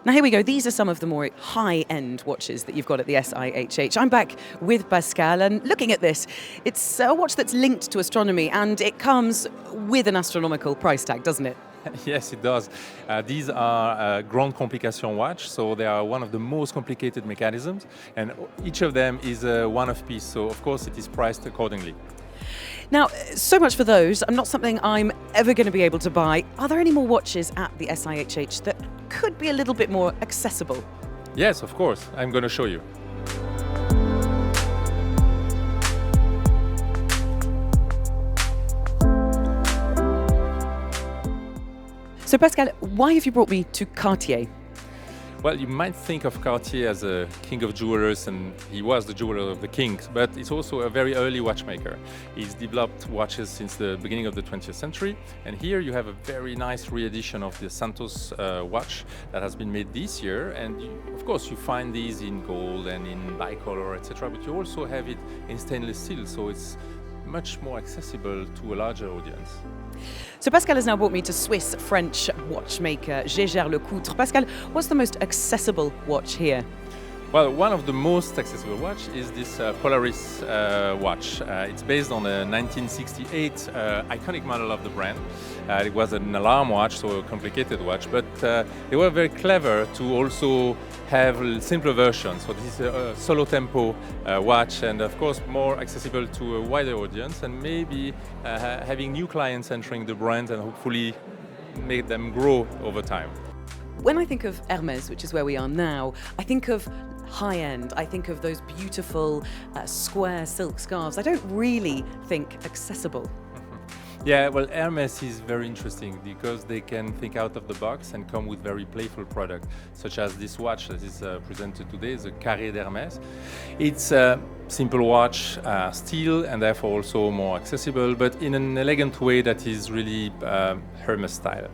Now here we go, these are some of the more high-end watches that you've got at the SIHH. I'm back with Pascal and looking at this, it's a watch that's linked to astronomy and it comes with an astronomical price tag, doesn't it? Yes, it does. These are Grande Complication watch, so they are one of the most complicated mechanisms, and each of them is a one-off piece, so of course it is priced accordingly. Now, so much for those. Not something I'm ever going to be able to buy. Are there any more watches at the SIHH that could be a little bit more accessible? Yes, of course. I'm going to show you. So Pascal, why have you brought me to Cartier? Well, you might think of Cartier as a king of jewelers, and he was the jeweler of the kings, but it's also a very early watchmaker. He's developed watches since the beginning of the 20th century, and here you have a very nice re-edition of the Santos watch that has been made this year, and of course you find these in gold and in bicolor, etc., but you also have it in stainless steel, so it's much more accessible to a larger audience. So Pascal has now brought me to Swiss-French watchmaker Jaeger-LeCoultre. Pascal, what's the most accessible watch here? Well, one of the most accessible watch is this Polaris watch. It's based on a 1968 iconic model of the brand. It was an alarm watch, so a complicated watch, but they were very clever to also have a simpler version. So this is a solo tempo watch, and of course more accessible to a wider audience, and maybe having new clients entering the brand and hopefully make them grow over time. When I think of Hermès, which is where we are now, I think of high-end. I think of those beautiful square silk scarves. I don't really think accessible. Yeah, well, Hermès is very interesting because they can think out of the box and come with very playful products, such as this watch that is presented today, the Carré d'Hermès. It's a simple watch, steel, and therefore also more accessible, but in an elegant way that is really Hermès style.